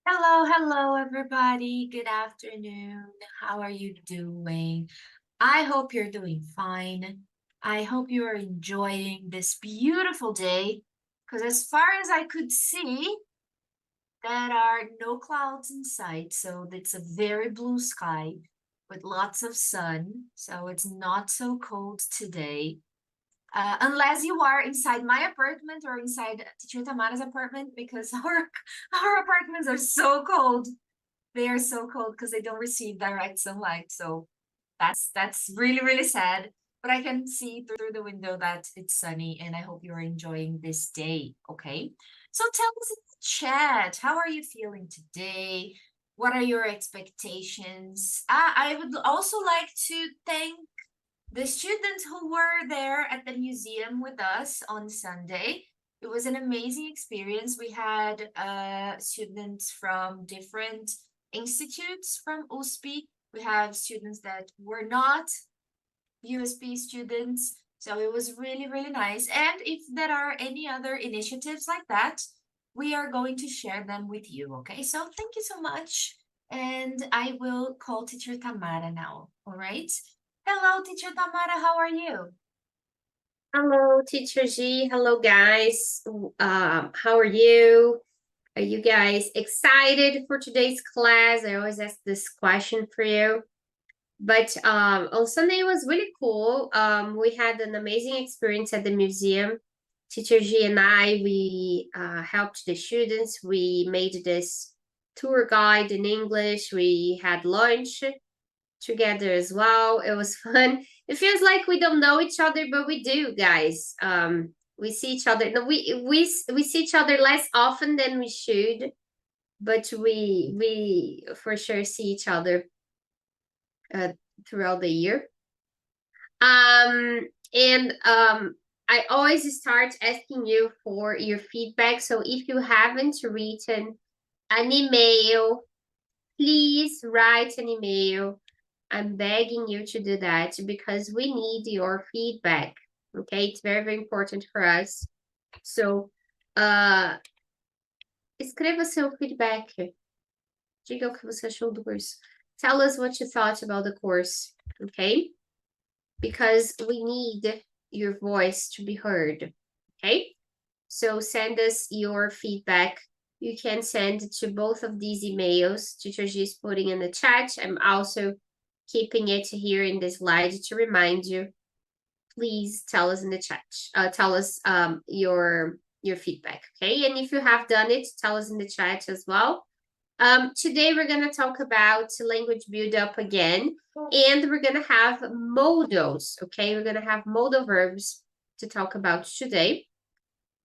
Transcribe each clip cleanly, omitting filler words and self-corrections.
Hello, everybody. Good afternoon. How are you doing? I hope you're doing fine. I hope you are enjoying this beautiful day because as far as I could see, there are no clouds in sight. So it's a very blue sky with lots of sun. So it's not so cold today. Unless you are inside my apartment or inside Teacher Tamara's apartment because our apartments are so cold. They are so cold because they don't receive direct sunlight. So that's really sad. But I can see through the window that it's sunny, and I hope you're enjoying this day. Okay. So tell us in the chat, how are you feeling today? What are your expectations? I would also like to thank the students who were there at the museum with us on Sunday. It was an amazing experience. We had students from different institutes from USP. We have students that were not USP students. So it was really nice. And if there are any other initiatives like that, we are going to share them with you. Okay. So thank you so much. And I will call Teacher Tamara now. All right. Hello, Teacher Tamara. How are you? Hello, Teacher G. Hello, guys. How are you? Are you guys excited for today's class? I always ask this question for you. But on Sunday it was really cool. We had an amazing experience at the museum. Teacher G and we helped the students. We made this tour guide in English. We had lunch together as well. It was fun. It feels like we don't know each other, but we do, guys. We see each other. No, we see each other less often than we should, but we for sure see each other uh, throughout the year. And I always start asking you for your feedback. So if you haven't written an email, please write an email. I'm begging you to do that because we need your feedback. Okay, it's very important for us. So, uh, escreva seu feedback. Diga o que você achou do curso. Tell us what you thought about the course. Okay, because we need your voice to be heard. Okay, so send us your feedback. You can send to both of these emails. Teacher G is putting in the chat. I'm also keeping it here in the slide to remind you. Please tell us in the chat. Tell us your feedback, okay? And if you have done it, tell us in the chat as well. Today we're gonna talk about language build-up again, and we're gonna have modals, okay? We're gonna have modal verbs to talk about today.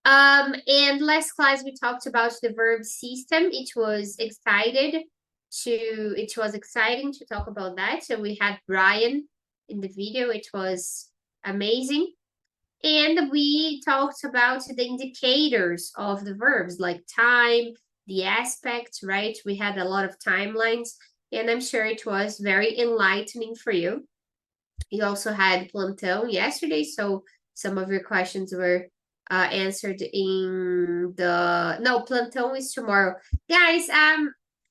And last class we talked about the verb system. It was exciting to talk about that. So we had Brian in the video. It was amazing. And we talked about the indicators of the verbs like time, the aspect, right? We had a lot of timelines, and I'm sure it was very enlightening for you. You also had plantão yesterday, so some of your questions were answered in the no plantão is tomorrow, guys.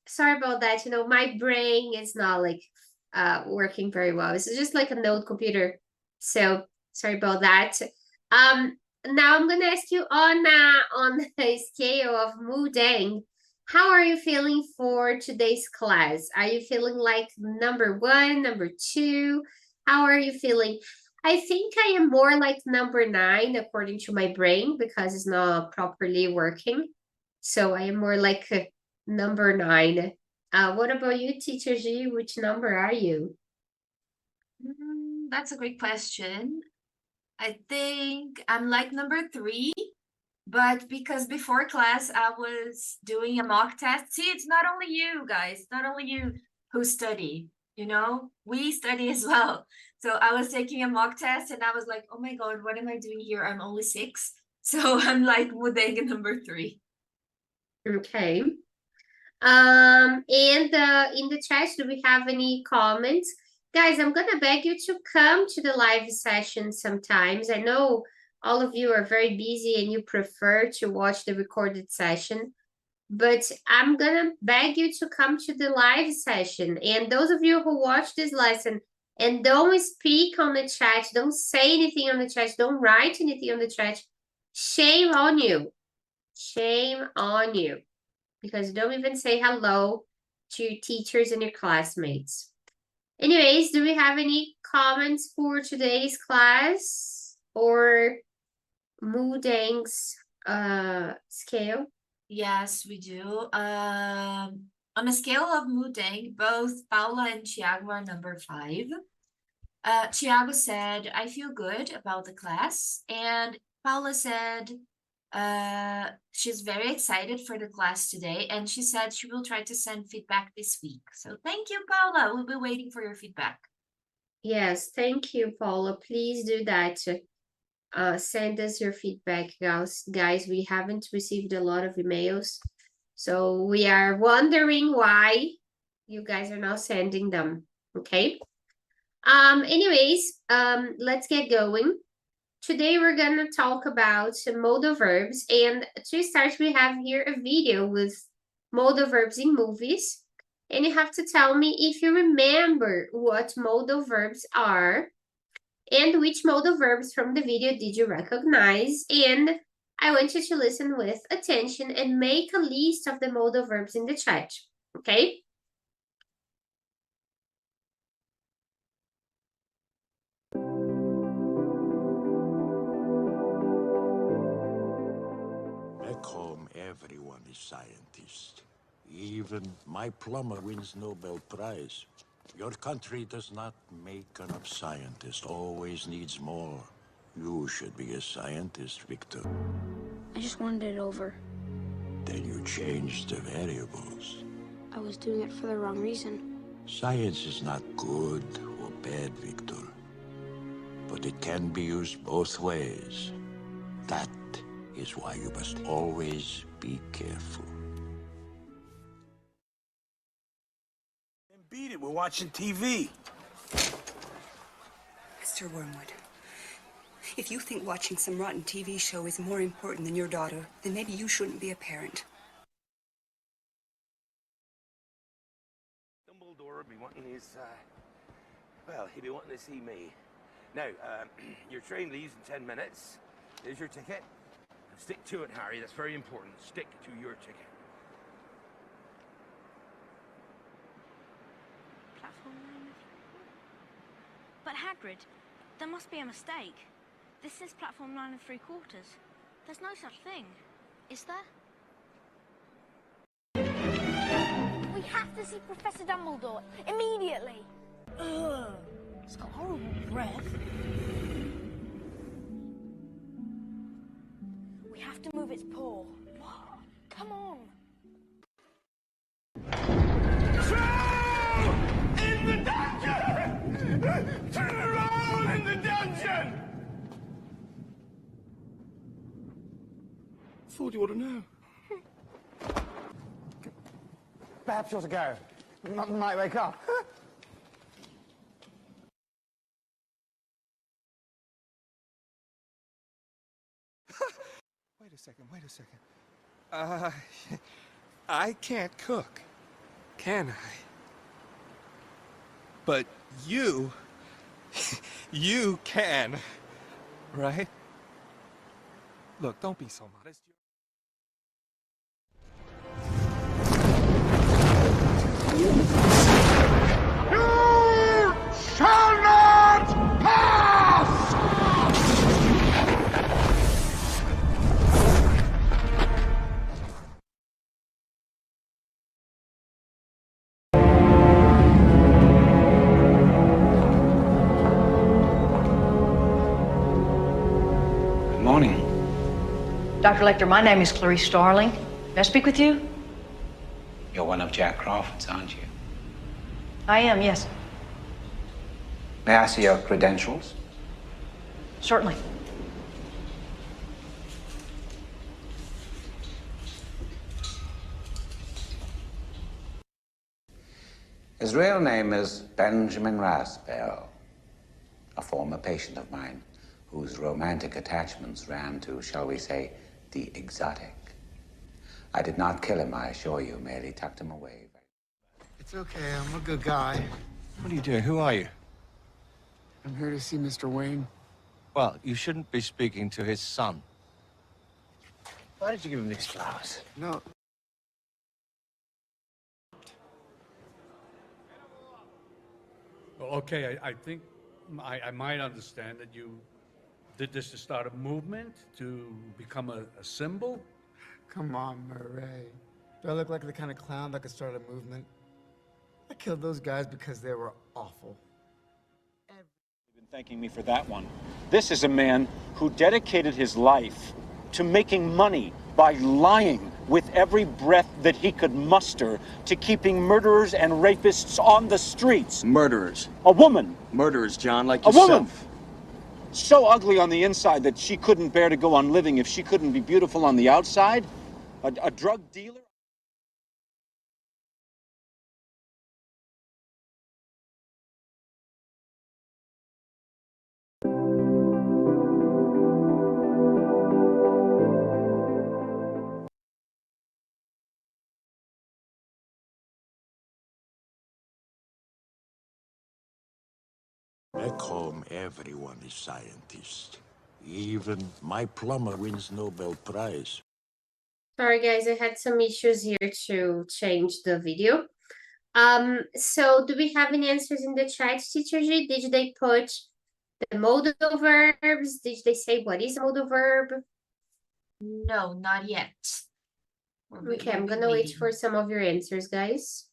Sorry about that. You know, my brain is not like working very well. It's just like a node computer, so sorry about that. Now I'm gonna ask you on a scale of Mudang, how are you feeling for today's class? Are you feeling like number one, number two? How are you feeling? I think I am more like number nine according to my brain because it's not properly working. So I am more like number nine. What about you, Teacher G? Which number are you? That's a great question. I think I'm like number three, but because before class I was doing a mock test. See, it's not only you guys, not only you who study, we study as well. So I was taking a mock test and I was like, oh my God, what am I doing here? I'm only six. So I'm like Mudega number three. Okay. And in the chat, do we have any comments? Guys, I'm gonna beg you to come to the live session sometimes. I know all of you are very busy and you prefer to watch the recorded session, but I'm gonna beg you to come to the live session. And those of you who watch this lesson and don't speak on the chat, don't say anything on the chat, don't write anything on the chat, shame on you. Shame on you. Because you don't even say hello to your teachers and your classmates. Anyways, do we have any comments for today's class or Moodang's scale? Yes, we do. On a scale of Mudeng, both Paula and Tiago are number 5. Tiago said, I feel good about the class. And Paula said, she's very excited for the class today. And she said she will try to send feedback this week. So thank you, Paula. We'll be waiting for your feedback. Yes, thank you, Paula. Please do that. Send us your feedback, guys. We haven't received a lot of emails, so we are wondering why you guys are not sending them. Okay. Anyways, let's get going. Today we're gonna talk about modal verbs, and to start, we have here a video with modal verbs in movies, and you have to tell me if you remember what modal verbs are. And which modal verbs from the video did you recognize? And I want you to listen with attention and make a list of the modal verbs in the chat, okay? Back home, everyone is scientist. Even my plumber wins Nobel Prize. Your country does not make enough scientists, always needs more. You should be a scientist, Victor. I just wanted it over. Then you change the variables. I was doing it for the wrong reason. Science is not good or bad, Victor. But it can be used both ways. That is why you must always be careful. Beat it, we're watching TV. Mr. Wormwood, if you think watching some rotten TV show is more important than your daughter, then maybe you shouldn't be a parent. Dumbledore would be wanting his, well, he'd be wanting to see me. Now, your train leaves in 10 minutes. There's your ticket. Stick to it, Harry. That's very important. Stick to your ticket. Platform 9. But Hagrid, there must be a mistake. This says platform 9 3/4. There's no such thing, is there? We have to see Professor Dumbledore immediately. Ugh, it's got horrible breath. We have to move its paw. Come on. In the dungeon! Turn around in the dungeon! Thought you ought to know. Perhaps you ought to go. Might wake up. Wait a second. I can't cook, can I? But you can, right? Look, don't be so modest. You shall not pass! Good morning. Dr. Lecter, my name is Clarice Starling. May I speak with you? You're one of Jack Crawford's, aren't you? I am, yes. May I see your credentials? Certainly. His real name is Benjamin Rasbell, a former patient of mine whose romantic attachments ran to, shall we say, the exotic. I did not kill him, I assure you, merely tucked him away. It's okay, I'm a good guy. What are you doing? Who are you? I'm here to see Mr. Wayne. Well, you shouldn't be speaking to his son. Why did you give him these flowers? No. Well, okay, I think I might understand that you did this to start a movement, to become a symbol. Come on, Murray. Do I look like the kind of clown that could start a movement? I killed those guys because they were awful. You've been thanking me for that one. This is a man who dedicated his life to making money by lying with every breath that he could muster, to keeping murderers and rapists on the streets. Murderers. A woman. Murderers, John, like A yourself. woman. So ugly on the inside that she couldn't bear to go on living if she couldn't be beautiful on the outside. A drug dealer. Back home, everyone is scientist. Even my plumber wins Nobel Prize. Sorry guys, I had some issues here to change the video. So do we have any answers in the chat, Teacher G? Did they put the modal verbs? Did they say what is a modal verb? No, not yet. Okay, I'm gonna wait for some of your answers, guys.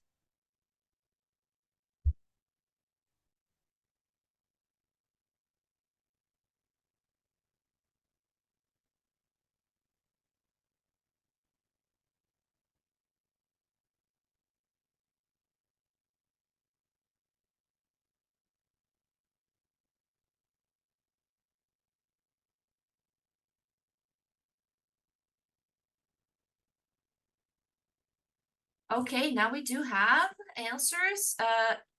Okay, now we do have answers.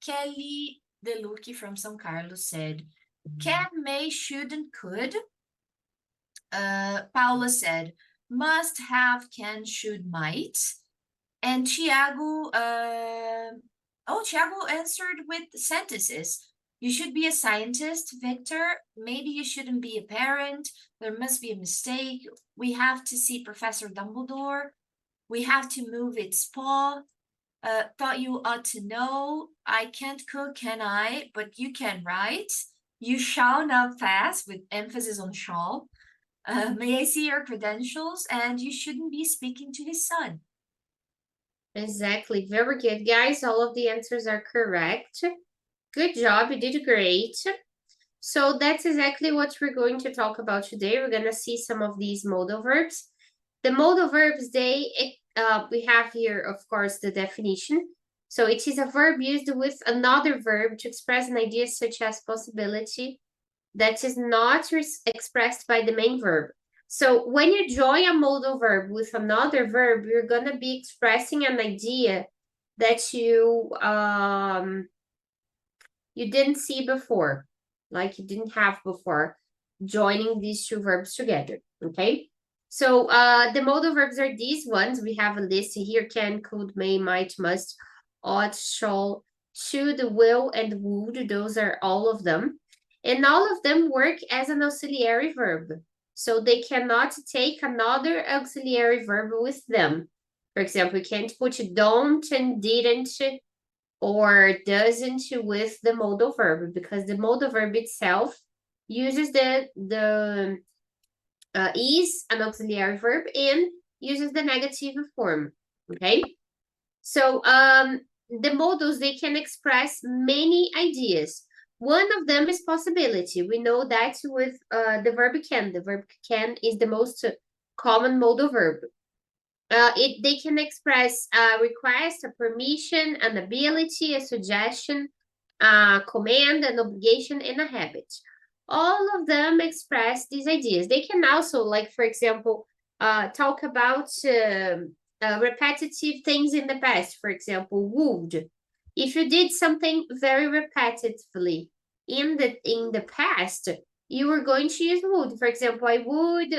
Kelly DeLucchi from São Carlos said, can, may, should, and could. Paula said, must, have, can, should, might. And Tiago, Tiago answered with sentences. You should be a scientist, Victor. Maybe you shouldn't be a parent. There must be a mistake. We have to see Professor Dumbledore. We have to move its paw. Thought you ought to know. I can't cook, can I? But you can write. You shall not pass, with emphasis on shall. May I see your credentials? And you shouldn't be speaking to his son. Exactly. Very good, guys. All of the answers are correct. Good job. You did great. So that's exactly what we're going to talk about today. We're going to see some of these modal verbs. The modal verbs, we have here, of course, the definition. So it is a verb used with another verb to express an idea such as possibility that is not expressed by the main verb. So when you join a modal verb with another verb, you're going to be expressing an idea that you didn't see before, like you didn't have before, joining these two verbs together, okay? So the modal verbs are these ones. We have a list here: can, could, may, might, must, ought, shall, should, will, and would. Those are all of them. And all of them work as an auxiliary verb. So they cannot take another auxiliary verb with them. For example, you can't put don't and didn't or doesn't with the modal verb, because the modal verb itself uses the is an auxiliary verb and uses the negative form, okay? So the modals, they can express many ideas. One of them is possibility. We know that with the verb can. The verb can is the most common modal verb. They can express a request, a permission, an ability, a suggestion, a command, an obligation, and a habit. All of them express these ideas. They can also, like, for example, talk about repetitive things in the past. For example, would. If you did something very repetitively in the past, you were going to use would. For example, I would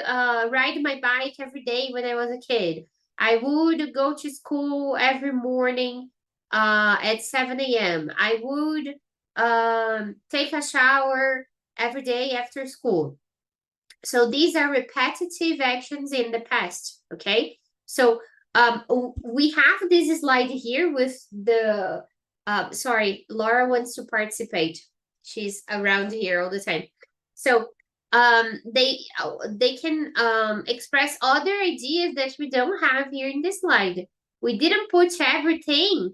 ride my bike every day when I was a kid. I would go to school every morning at 7 a.m. I would take a shower every day after school. So these are repetitive actions in the past, okay? So we have this slide here with the, sorry, Laura wants to participate. She's around here all the time. So they can express other ideas that we don't have here in this slide. We didn't put everything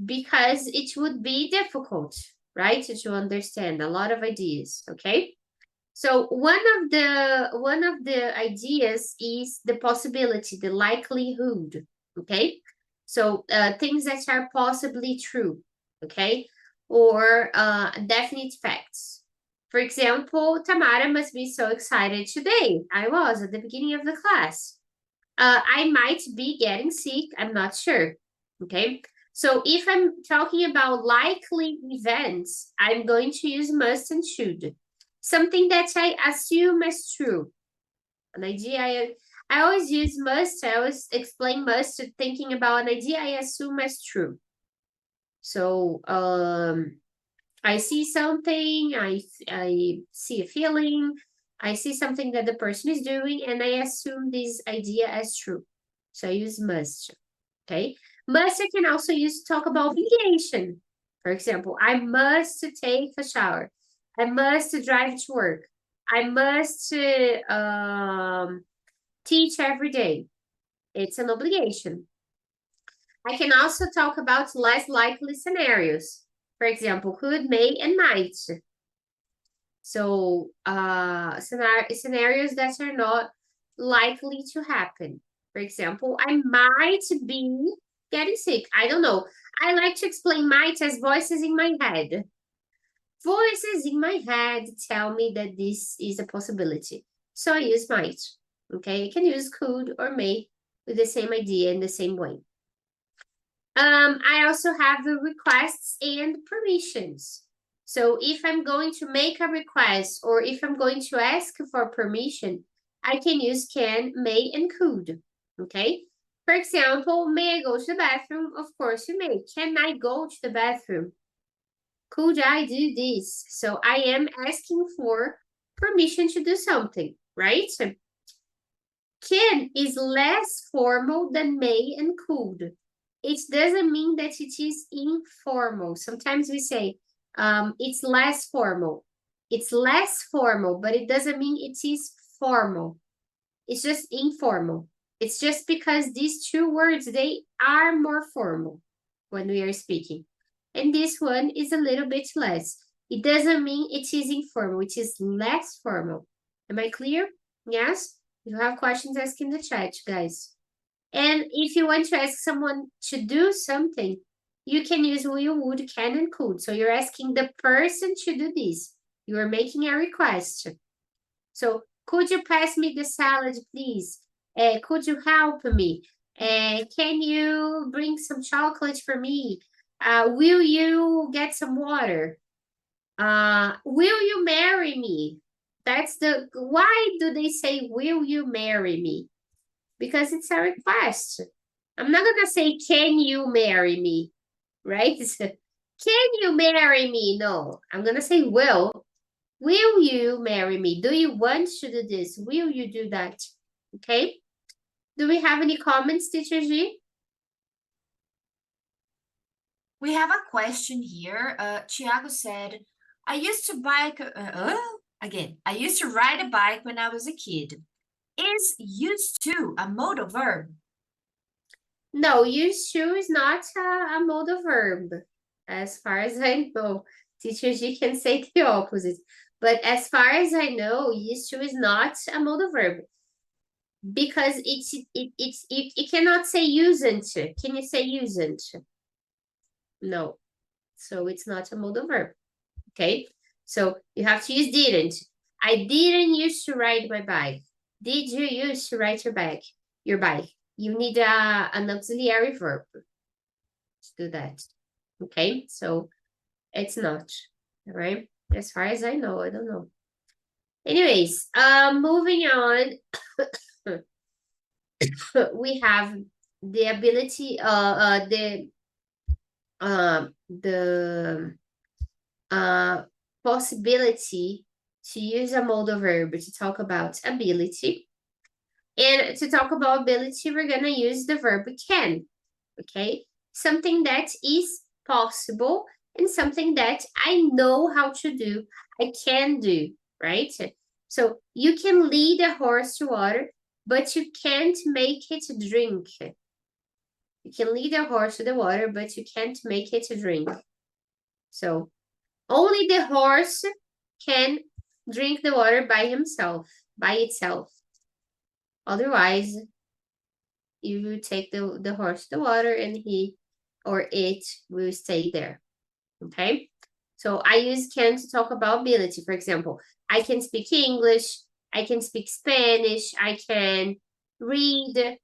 because it would be difficult, right, to understand a lot of ideas, okay? So one of the ideas is the possibility, the likelihood, okay? So things that are possibly true, okay? Or definite facts. For example, Tamara must be so excited today. I was at the beginning of the class. I might be getting sick, I'm not sure, okay? So if I'm talking about likely events, I'm going to use must and should. Something that I assume is true. An idea I always use must, I always explain must thinking about an idea I assume as true. So I see something, I see a feeling, I see something that the person is doing, and I assume this idea as true. So I use must, okay? Must I can also use to talk about obligation. For example, I must take a shower. I must drive to work. I must teach every day. It's an obligation. I can also talk about less likely scenarios. For example, could, may, and might. So scenarios that are not likely to happen. For example, I might be getting sick. I don't know. I like to explain might as voices in my head. Voices in my head tell me that this is a possibility. So I use might. Okay, I can use could or may with the same idea in the same way. I also have the requests and permissions. So if I'm going to make a request or if I'm going to ask for permission, I can use can, may, and could, okay? For example, may I go to the bathroom? Of course you may. Can I go to the bathroom? Could I do this? So I am asking for permission to do something, right? Can is less formal than may and could. It doesn't mean that it is informal. Sometimes we say it's less formal. It's less formal, but it doesn't mean it is formal. It's just informal. It's just because these two words, they are more formal when we are speaking. And this one is a little bit less. It doesn't mean it is informal. It is less formal. Am I clear? Yes? If you have questions, ask in the chat, guys. And if you want to ask someone to do something, you can use will, would, can, and could. So you're asking the person to do this. You are making a request. So could you pass me the salad, please? Could you help me? Can you bring some chocolate for me? Will you get some water? Will you marry me? Why do they say, will you marry me? Because it's a request. I'm not gonna say, can you marry me? Right? Can you marry me? No, I'm gonna say will. Will you marry me? Do you want to do this? Will you do that? Okay. Do we have any comments, Teacher G? We have a question here. Tiago said, I used to I used to ride a bike when I was a kid. Is used to a modal verb? No, used to is not a modal verb, as far as I know. Teacher G can say the opposite. But as far as I know, used to is not a modal verb. Because it cannot say usn't. Can you say usn't? No. So it's not a modal verb. Okay? So you have to use didn't. I didn't used to ride my bike. Did you used to ride your bike? You need an auxiliary verb to do that. Okay? So it's not. All right? As far as I know, I don't know. Anyways, moving on. we have the ability, the possibility to use a modal verb to talk about ability. And to talk about ability, we're gonna use the verb can, okay? Something that is possible and something that I know how to do, I can do, right? So you can lead a horse to water, but you can't make it drink. You can lead a horse to the water, but you can't make it drink. So only the horse can drink the water by himself, by itself. Otherwise, you take the horse to the water and he or it will stay there. Okay? So I use can to talk about ability. For example, I can speak English, I can speak Spanish, I can read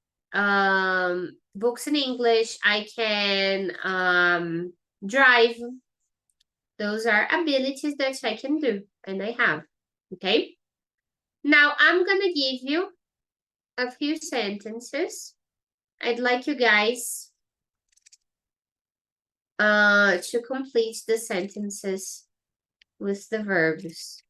books in English, I can drive. Those are abilities that I can do and I have. Okay? Now I'm gonna give you a few sentences. I'd like you guys to complete the sentences with the verbs.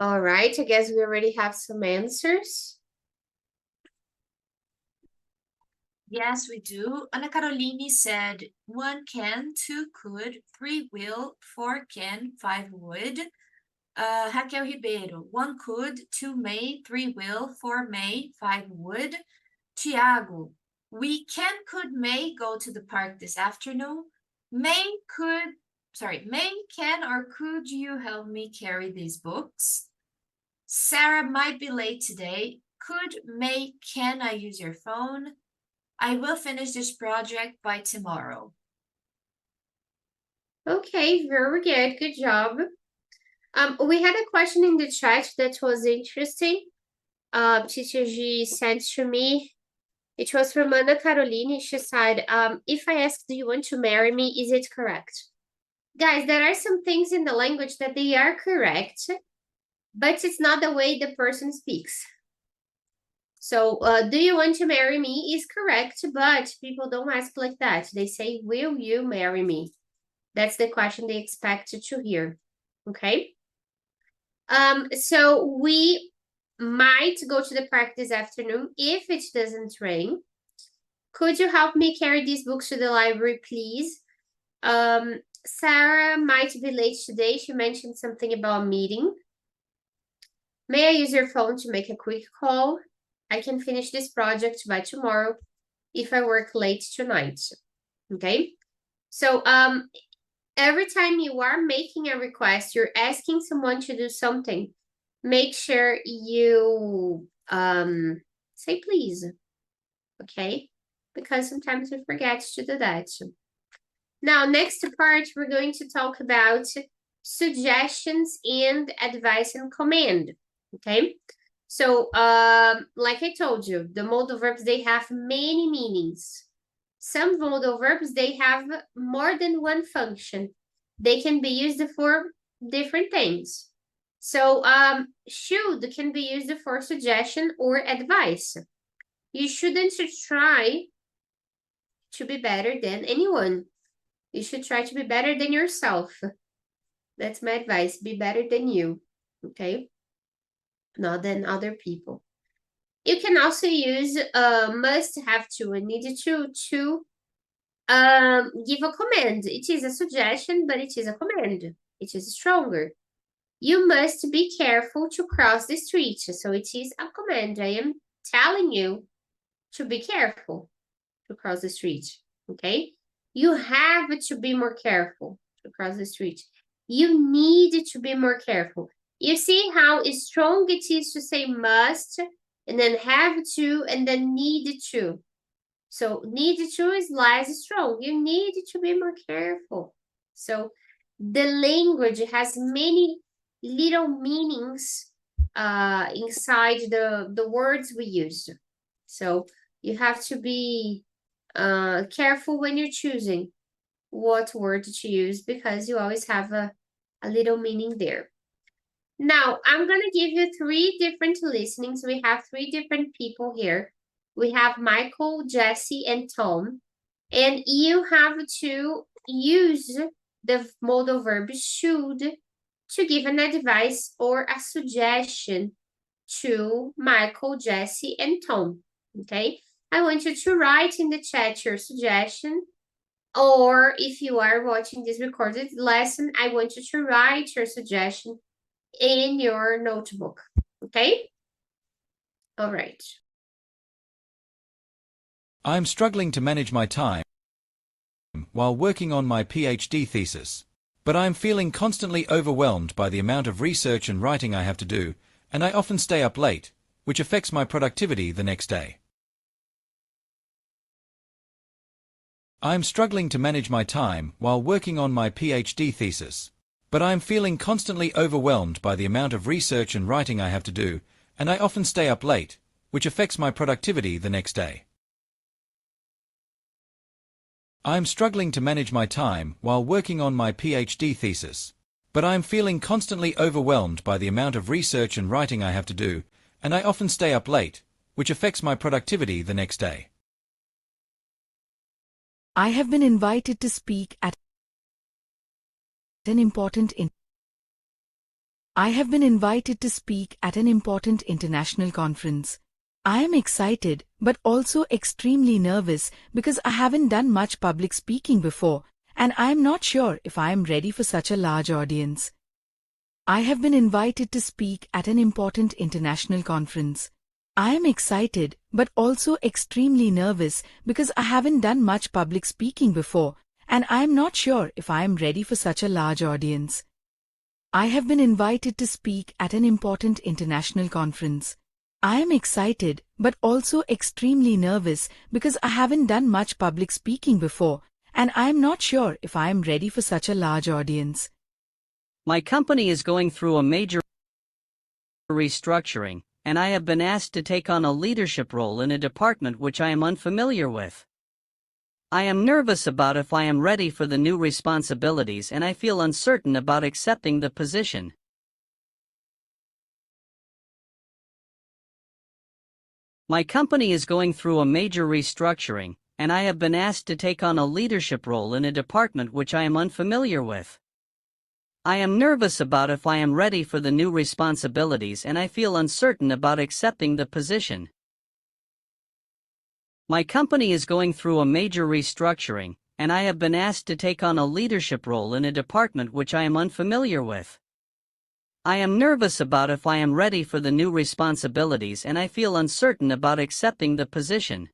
All right, I guess we already have some answers. Yes, we do. Ana Caroline said 1 can, 2 could, 3 will, 4 can, 5 would. Raquel Ribeiro, 1 could, 2 may, 3 will, 4 may, 5 would. Tiago, we can, could, may go to the park this afternoon. May, can, or could you help me carry these books? Sarah might be late today. Could, may, can I use your phone? I will finish this project by tomorrow. Okay, very good. Good job. We had a question in the chat that was interesting. Teacher G sent to me. It was from Ana Caroline. She said, if I ask, do you want to marry me? Is it correct? Guys, there are some things in the language that they are correct, but it's not the way the person speaks. So, do you want to marry me is correct, but people don't ask like that. They say, will you marry me? That's the question they expect to hear, okay? So we might go to the park this afternoon if it doesn't rain. Could you help me carry these books to the library, please? Sarah might be late today. She mentioned something about a meeting. May I use your phone to make a quick call? I can finish this project by tomorrow if I work late tonight. Okay? So every time you are making a request, you're asking someone to do something, make sure you say please. Okay? Because sometimes we forget to do that. Now, next part, we're going to talk about suggestions and advice and command, okay? So, like I told you, the modal verbs, they have many meanings. Some modal verbs, they have more than one function. They can be used for different things. So, should can be used for suggestion or advice. You shouldn't try to be better than anyone. You should try to be better than yourself. That's my advice. Be better than you, okay? Not than other people. You can also use must, have to, and need to give a command. It is a suggestion, but it is a command. It is stronger. You must be careful to cross the street. So it is a command. I am telling you to be careful to cross the street, okay? You have to be more careful to cross the street. You need to be more careful. You see how strong it is to say must, and then have to, and then need to. So need to is less strong. You need to be more careful. So the language has many little meanings inside the words we use. So you have to be careful when you're choosing what word to use because you always have a little meaning there. Now, I'm going to give you 3 different listenings. We have 3 different people here. We have Michael, Jesse, and Tom. And you have to use the modal verb should to give an advice or a suggestion to Michael, Jesse, and Tom. Okay? I want you to write in the chat your suggestion, or if you are watching this recorded lesson, I want you to write your suggestion in your notebook, okay? All right. I'm struggling to manage my time while working on my PhD thesis, but I'm feeling constantly overwhelmed by the amount of research and writing I have to do, and I often stay up late, which affects my productivity the next day. I'm struggling to manage my time while working on my PhD thesis, but I'm feeling constantly overwhelmed by the amount of research and writing I have to do, and I often stay up late, which affects my productivity the next day. I'm struggling to manage my time while working on my PhD thesis, but I'm feeling constantly overwhelmed by the amount of research and writing I have to do, and I often stay up late, which affects my productivity the next day. I have been invited to speak at an important I have been invited to speak at an important international conference. I am excited but also extremely nervous because I haven't done much public speaking before, and I am not sure if I am ready for such a large audience. I have been invited to speak at an important international conference. I am excited but also extremely nervous because I haven't done much public speaking before, and I am not sure if I am ready for such a large audience. I have been invited to speak at an important international conference. I am excited but also extremely nervous because I haven't done much public speaking before, and I am not sure if I am ready for such a large audience. My company is going through a major restructuring, and I have been asked to take on a leadership role in a department which I am unfamiliar with. I am nervous about if I am ready for the new responsibilities, and I feel uncertain about accepting the position. My company is going through a major restructuring, and I have been asked to take on a leadership role in a department which I am unfamiliar with. I am nervous about if I am ready for the new responsibilities, and I feel uncertain about accepting the position. My company is going through a major restructuring, and I have been asked to take on a leadership role in a department which I am unfamiliar with. I am nervous about if I am ready for the new responsibilities, and I feel uncertain about accepting the position.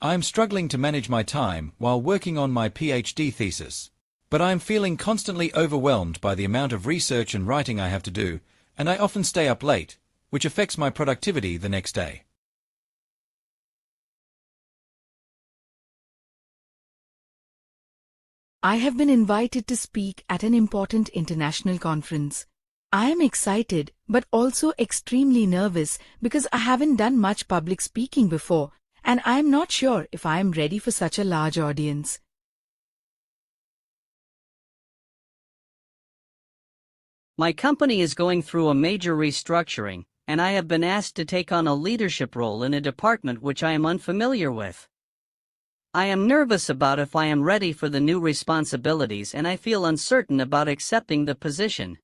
I am struggling to manage my time while working on my PhD thesis. But I am feeling constantly overwhelmed by the amount of research and writing I have to do, and I often stay up late, which affects my productivity the next day. I have been invited to speak at an important international conference. I am excited but also extremely nervous because I haven't done much public speaking before, and I am not sure if I am ready for such a large audience. My company is going through a major restructuring, and I have been asked to take on a leadership role in a department which I am unfamiliar with. I am nervous about if I am ready for the new responsibilities, and I feel uncertain about accepting the position.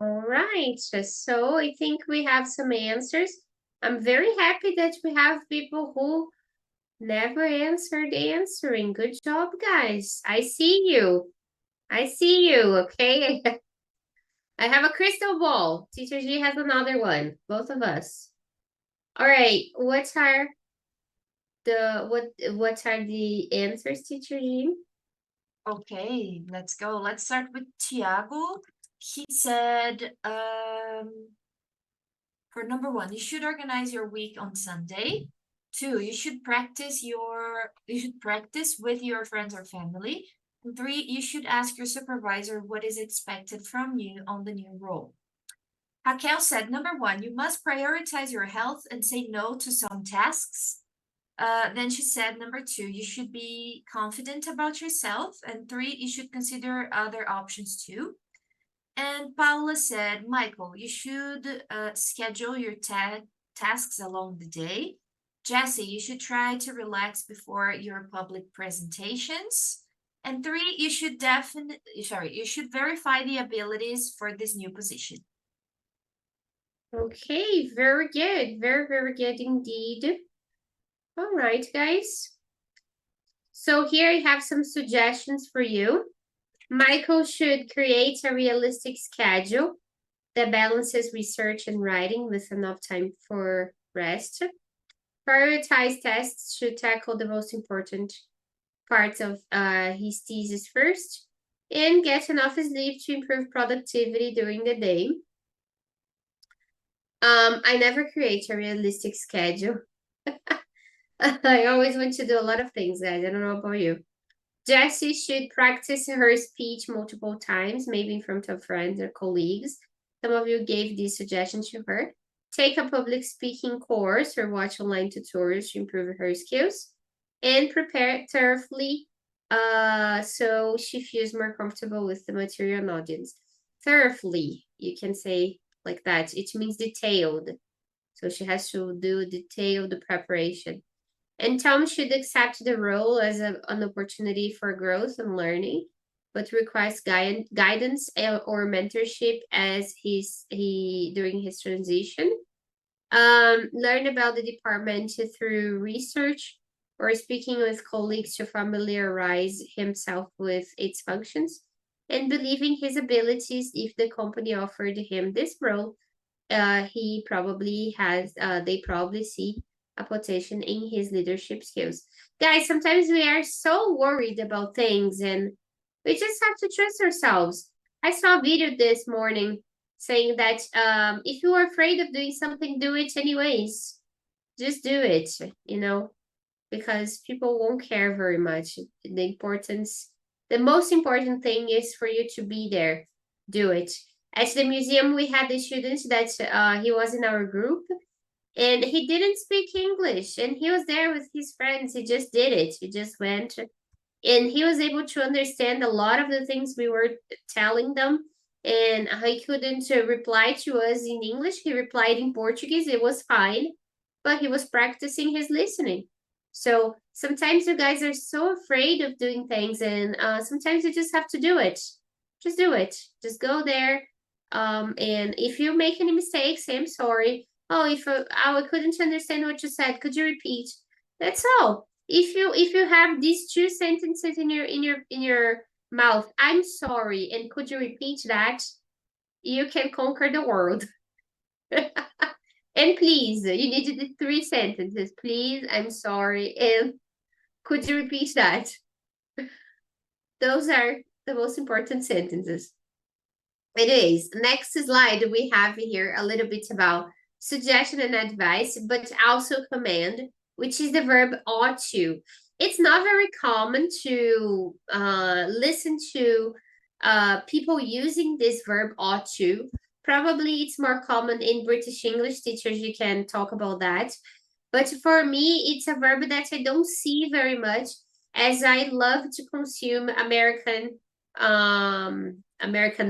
All right, so I think we have some answers. I'm very happy that we have people who never answered answering. Good job, guys. I see you. I see you, okay? I have a crystal ball. Teacher G has another one. Both of us. All right, what are the answers, Teacher G? Okay, let's go. Let's start with Tiago. he said, for number one, you should organize your week on Sunday. Two, you should practice with your friends or family. And three, you should ask your supervisor what is expected from you on the new role. Raquel said, number one, you must prioritize your health and say no to some tasks. Then she said, number two, you should be confident about yourself. And three, you should consider other options too. And Paula said, Michael, you should schedule your tasks along the day. Jesse, you should try to relax before your public presentations. And three, you should verify the abilities for this new position. Okay, very good. Very, very good indeed. All right, guys. So here I have some suggestions for you. Michael should create a realistic schedule that balances research and writing with enough time for rest. Prioritize tests should tackle the most important parts of his thesis first, and get enough sleep to improve productivity during the day. I never create a realistic schedule. I always want to do a lot of things, guys. I don't know about you. Jessie should practice her speech multiple times, maybe in front of friends or colleagues. Some of you gave this suggestion to her. Take a public speaking course or watch online tutorials to improve her skills. And prepare thoroughly so she feels more comfortable with the material and audience. Thoroughly, you can say like that. It means detailed. So she has to do detailed preparation. And Tom should accept the role as an opportunity for growth and learning, but requires guidance or mentorship as during his transition. Learn about the department through research or speaking with colleagues to familiarize himself with its functions, and believing his abilities. If the company offered him this role, they probably see a potential in his leadership skills. Guys, sometimes we are so worried about things and we just have to trust ourselves. I saw a video this morning saying that if you are afraid of doing something, do it anyways. Just do it, because people won't care very much. The most important thing is for you to be there. Do it. At the museum, we had the student that he was in our group, and he didn't speak English, and he was there with his friends. He just did it. He just went, and he was able to understand a lot of the things we were telling them. And he couldn't reply to us in English. He replied in Portuguese. It was fine, but he was practicing his listening. So sometimes you guys are so afraid of doing things, and sometimes you just have to do it. Just do it. Just go there. And if you make any mistakes, say I'm sorry. Oh, if I couldn't understand what you said, could you repeat? That's all. If you have these two sentences in your mouth, I'm sorry, and could you repeat that? You can conquer the world. And please, you needed the 3 sentences. Please, I'm sorry, and could you repeat that? Those are the most important sentences. Anyways, next slide, we have here a little bit about suggestion and advice, but also command, which is the verb ought to. It's not very common to listen to people using this verb ought to. Probably it's more common in British English teachers, you can talk about that. But for me, it's a verb that I don't see very much, as I love to consume American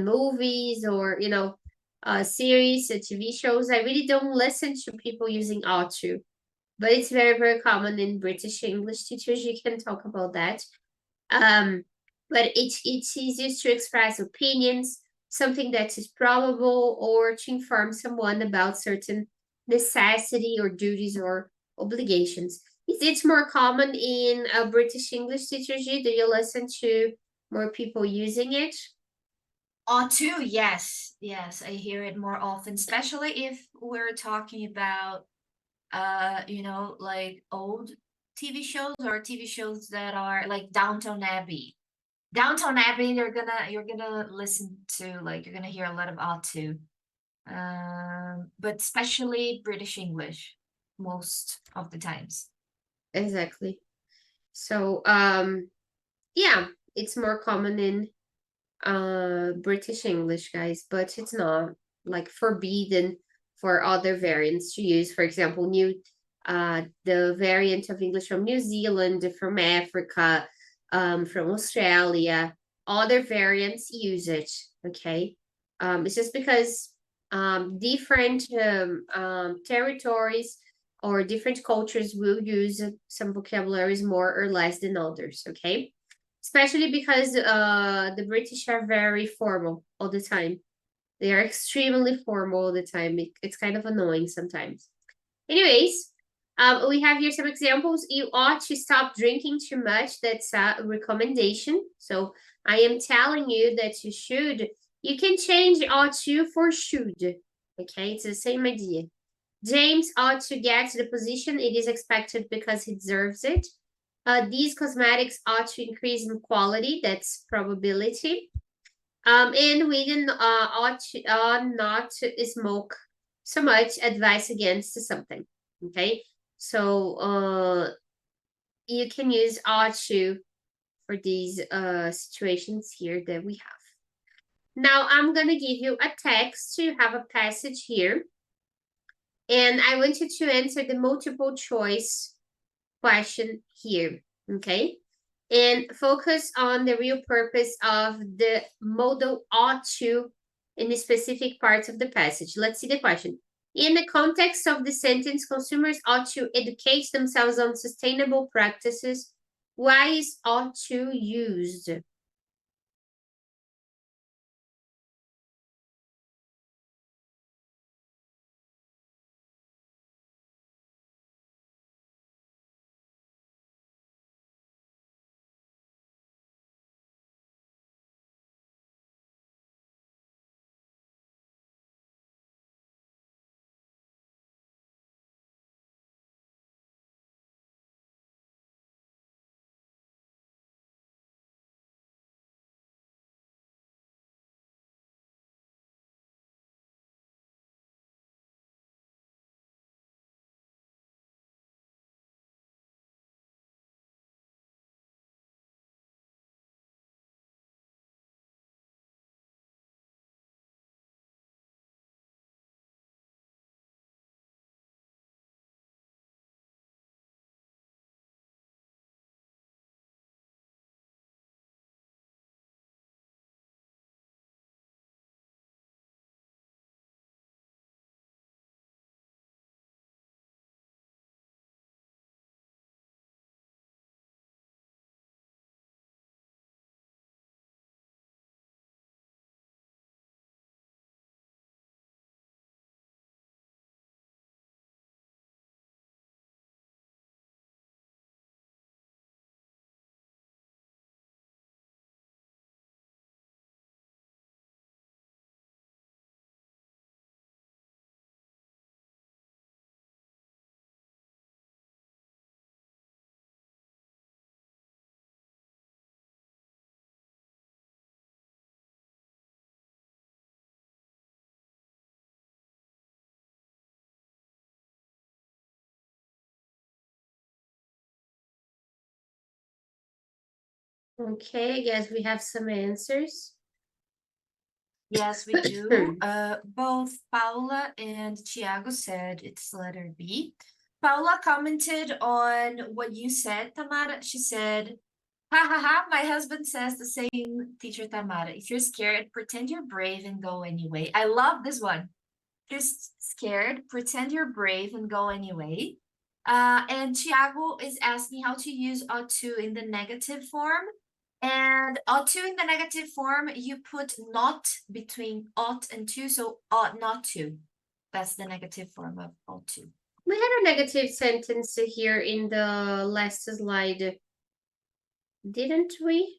movies or series, TV shows. I really don't listen to people using ought to, but it's very, very common in British English teachers. You can talk about that. But it's easiest to express opinions, something that is probable, or to inform someone about certain necessity or duties or obligations. Is it more common in British English teachers? Do you listen to more people using it? Ought to, yes. Yes, I hear it more often, especially if we're talking about like old TV shows or TV shows that are like Downton Abbey. Downtown Abbey, you're gonna listen to, like, you're gonna hear a lot of ought to. But especially British English most of the times. Exactly. So yeah, it's more common in British English, guys, but it's not like forbidden for other variants to use. For example, the variant of English from New Zealand, from Africa, from Australia, other variants use it. Okay, it's just because different territories or different cultures will use some vocabularies more or less than others. Okay, especially because the British are very formal all the time. They are extremely formal all the time. It's kind of annoying sometimes. Anyways, we have here some examples. You ought to stop drinking too much. That's a recommendation. So I am telling you that you should. You can change ought to for should. Okay, it's the same idea. James ought to get to the position. It is expected because he deserves it. These cosmetics ought to increase in quality. That's probability. And we ought not to smoke so much. Advice against something. Okay, so you can use ought to for these situations here that we have. Now I'm gonna give you a text. You have a passage here, and I want you to answer the multiple choice question here. Okay, and focus on the real purpose of the modal ought to in the specific parts of the passage. Let's see the question. In the context of the sentence, consumers ought to educate themselves on sustainable practices. Why is ought to used? Okay, I guess we have some answers. Yes, we do. Both Paula and Tiago said it's letter B. Paula commented on what you said, Tamara. She said, ha ha ha, my husband says the same, teacher Tamara. If you're scared, pretend you're brave and go anyway. I love this one. If you're scared, pretend you're brave and go anyway. And Tiago is asking how to use ought to in the negative form. And ought to in the negative form, you put not between ought and to, so ought not to. That's the negative form of ought to. We had a negative sentence here in the last slide, didn't we?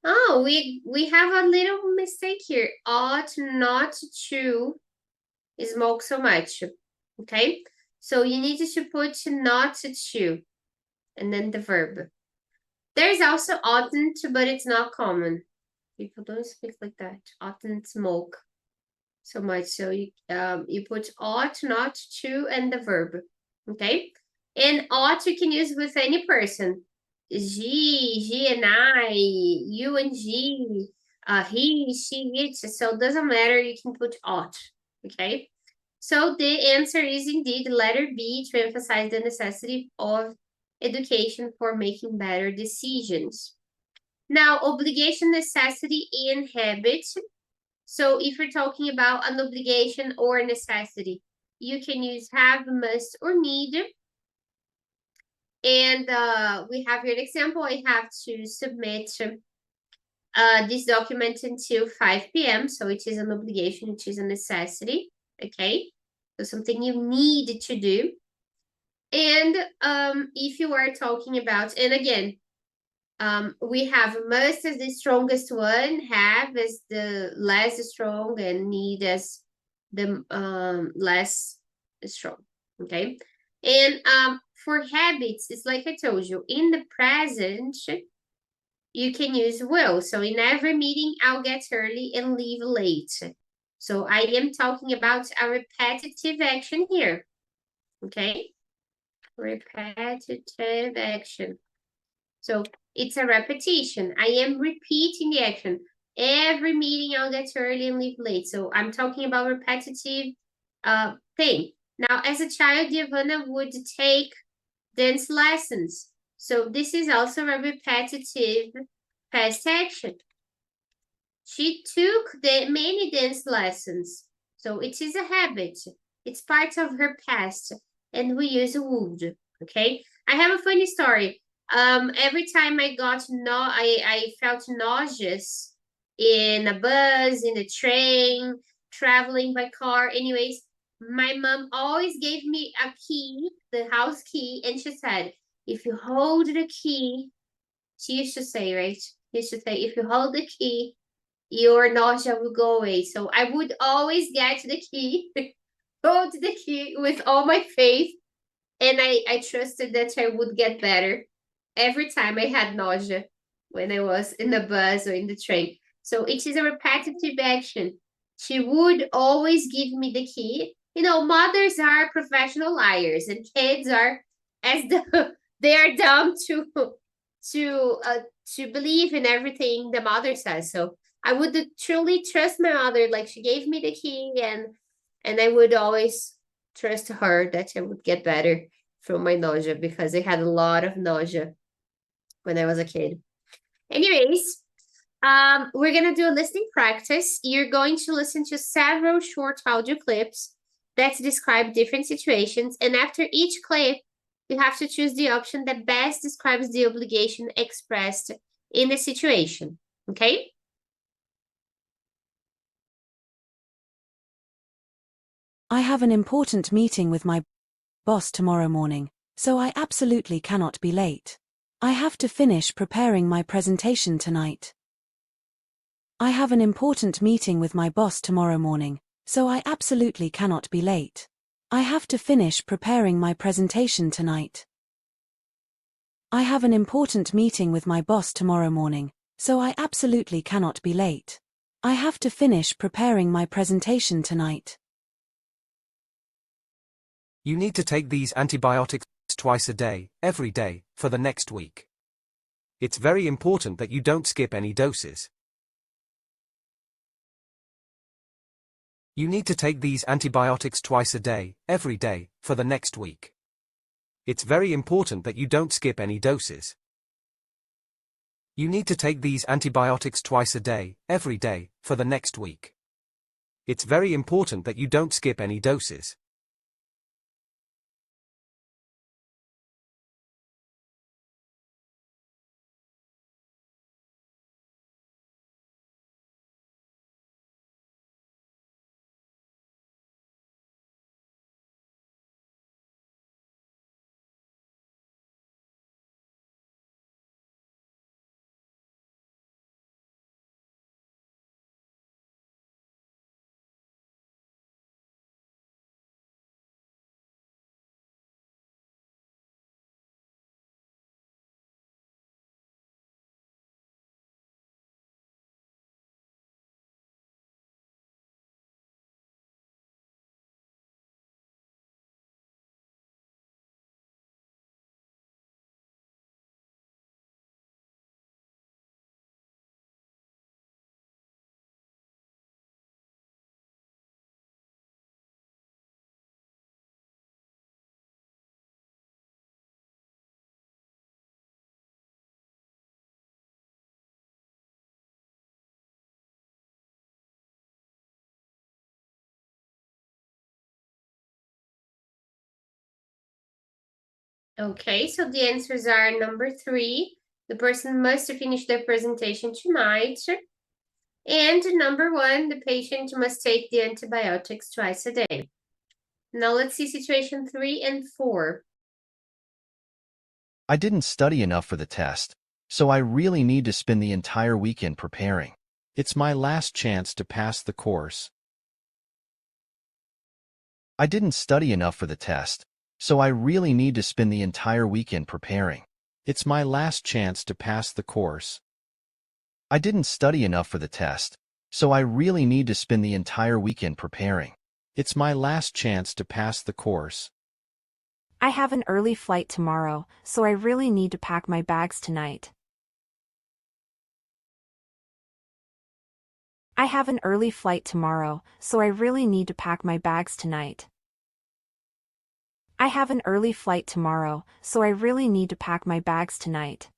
Oh, we have a little mistake here. Ought not to smoke so much. Okay, so you need to put not to and then the verb. There's also oughtn't, but it's not common. People don't speak like that. Oughtn't smoke so much. So you put ought, not, to, and the verb. Okay? And ought you can use with any person. She and I, you and she, he, she, it. So it doesn't matter, you can put ought. Okay? So the answer is indeed letter B, to emphasize the necessity of education for making better decisions. Now, obligation, necessity, and habit. So if you're talking about an obligation or a necessity, you can use have, must, or need. And we have here an example. I have to submit this document until 5 p.m. So it is an obligation, it is a necessity. Okay, so something you need to do. And if you are talking about, and again, we have must as the strongest one, have as the less strong, and need as the less strong. Okay, and for habits, it's like I told you, in the present, you can use will. So in every meeting, I'll get early and leave late. So I am talking about a repetitive action here. Okay, repetitive action. So it's a repetition. I am repeating the action. Every meeting I'll get early and leave late. So I'm talking about repetitive thing. Now, as a child, Giovanna would take dance lessons. So this is also a repetitive past action. She took many dance lessons. So it is a habit. It's part of her past. And we use would. Okay. I have a funny story. Every time I felt nauseous in a bus, in a train, traveling by car. Anyways, my mom always gave me a key, the house key, and she said, if you hold the key, she used to say, right? She used to say, if you hold the key, your nausea will go away. So I would always get the key, hold the key with all my faith, and I trusted that I would get better every time I had nausea when I was in the bus or in the train. So it is a repetitive action. She would always give me the key. You know, mothers are professional liars, and kids are as the they are dumb to believe in everything the mother says. So I would truly trust my mother. Like, she gave me the key, and I would always trust her that I would get better from my nausea, because I had a lot of nausea when I was a kid. Anyways, we're gonna do a listening practice. You're going to listen to several short audio clips that describe different situations, and after each clip, you have to choose the option that best describes the obligation expressed in the situation. Okay? I have an important meeting with my boss tomorrow morning, so I absolutely cannot be late. I have to finish preparing my presentation tonight. I have an important meeting with my boss tomorrow morning, so I absolutely cannot be late. I have to finish preparing my presentation tonight. I have an important meeting with my boss tomorrow morning, so I absolutely cannot be late. I have to finish preparing my presentation tonight. You need to take these antibiotics twice a day, every day, for the next week. It's very important that you don't skip any doses. You need to take these antibiotics twice a day, every day, for the next week. It's very important that you don't skip any doses. You need to take these antibiotics twice a day, every day, for the next week. It's very important that you don't skip any doses. Okay, so the answers are number 3. The person must finish their presentation tonight. And number 1, the patient must take the antibiotics twice a day. Now let's see situation 3 and 4. I didn't study enough for the test, so I really need to spend the entire weekend preparing. It's my last chance to pass the course. I didn't study enough for the test, so I really need to spend the entire weekend preparing. It's my last chance to pass the course. I didn't study enough for the test, so I really need to spend the entire weekend preparing. It's my last chance to pass the course. I have an early flight tomorrow, so I really need to pack my bags tonight. I have an early flight tomorrow, so I really need to pack my bags tonight. I have an early flight tomorrow, so I really need to pack my bags tonight.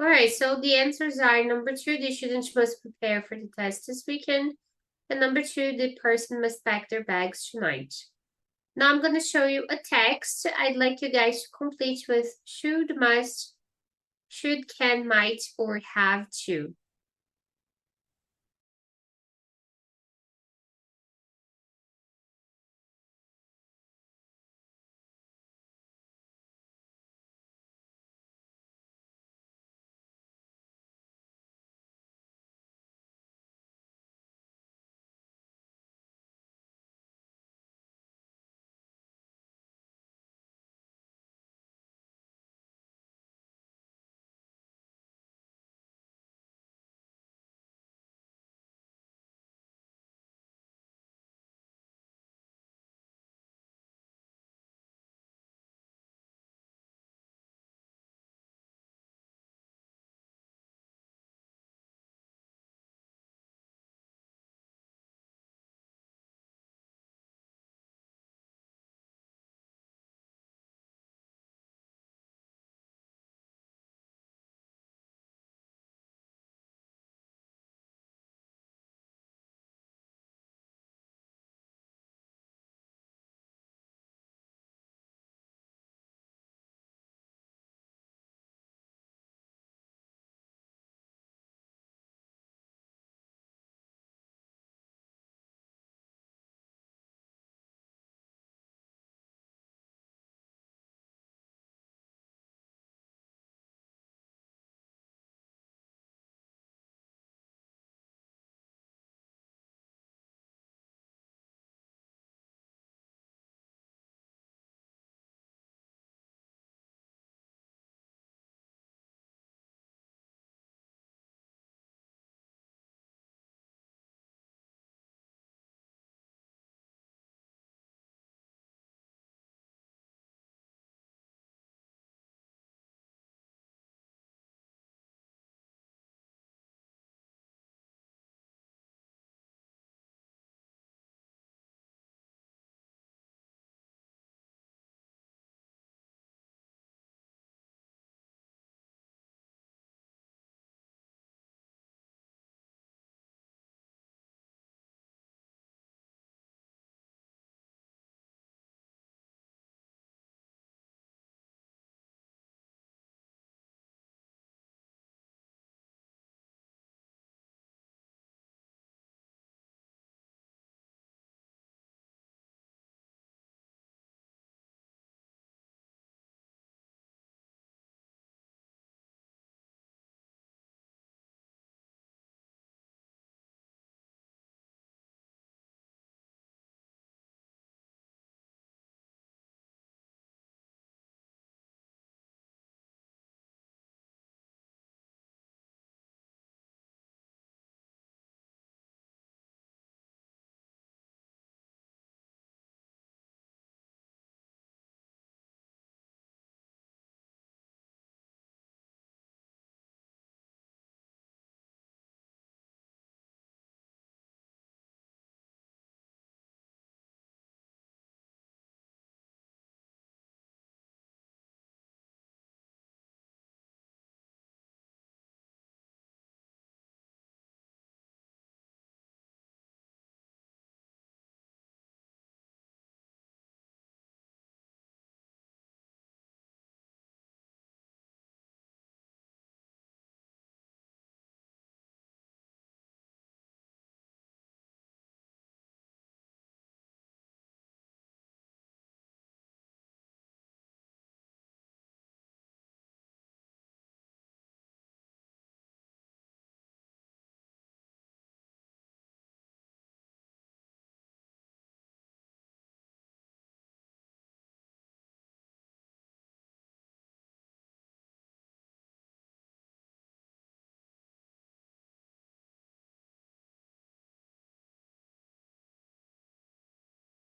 Alright, so the answers are number 2, the student must prepare for the test this weekend. And number 2, the person must pack their bags tonight. Now I'm going to show you a text I'd like you guys to complete with should, must, should, can, might, or have to.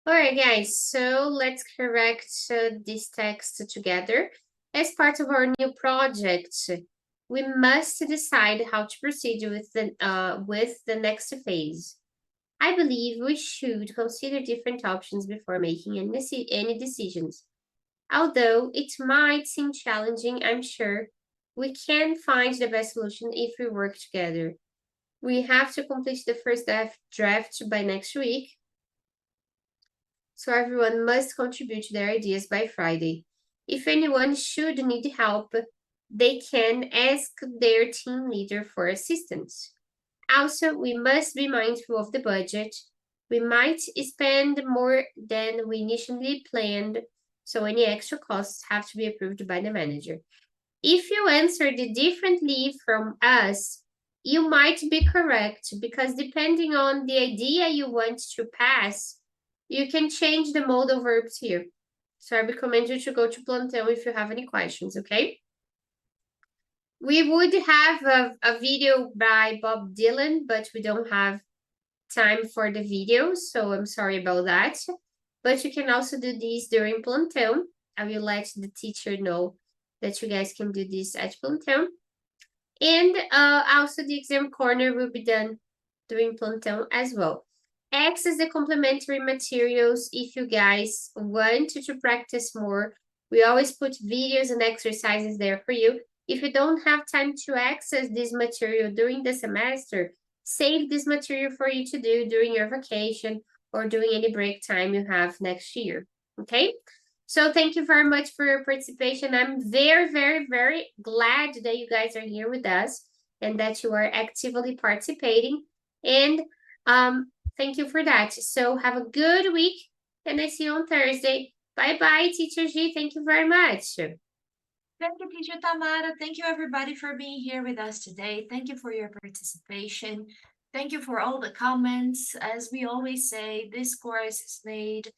All right, guys, so let's correct this text together. As part of our new project, we must decide how to proceed with the next phase. I believe we should consider different options before making any decisions. Although it might seem challenging, I'm sure we can find the best solution if we work together. We have to complete the first draft by next week, so everyone must contribute their ideas by Friday. If anyone should need help, they can ask their team leader for assistance. Also, we must be mindful of the budget. We might spend more than we initially planned, so any extra costs have to be approved by the manager. If you answered differently from us, you might be correct because depending on the idea you want to pass, you can change the modal verbs here. So I recommend you to go to Plantão if you have any questions, okay? We would have a video by Bob Dylan, but we don't have time for the video, so I'm sorry about that. But you can also do this during Plantão. I will let the teacher know that you guys can do this at Plantão. And also the exam corner will be done during Plantão as well. Access the complementary materials if you guys want to practice more. We always put videos and exercises there for you. If you don't have time to access this material during the semester, save this material for you to do during your vacation or during any break time you have next year, okay? So thank you very much for your participation. I'm very, very, very glad that you guys are here with us and that you are actively participating. And thank you for that. So have a good week, and I see you on Thursday. Bye-bye, Teacher G. Thank you very much. Thank you, Teacher Tamara. Thank you, everybody, for being here with us today. Thank you for your participation. Thank you for all the comments. As we always say, this course is made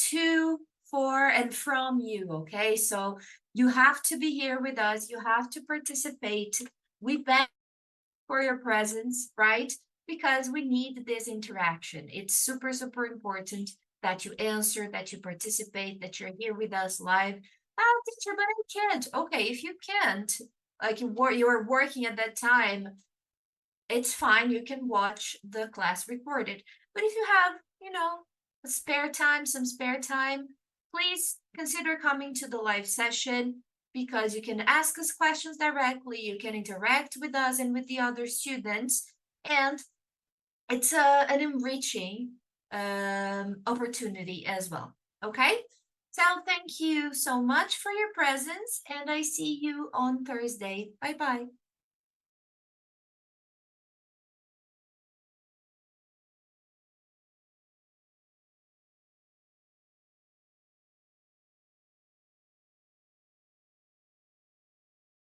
to, for, and from you, okay? So you have to be here with us. You have to participate. We beg for your presence, right? Because we need this interaction. It's super, super important that you answer, that you participate, that you're here with us live. Oh, teacher, but I can't. Okay, if you can't, like you're working at that time, it's fine. You can watch the class recorded. But if you have, some spare time, please consider coming to the live session because you can ask us questions directly. You can interact with us and with the other students. And it's an enriching opportunity as well. Okay? So thank you so much for your presence, and I see you on Thursday. Bye-bye.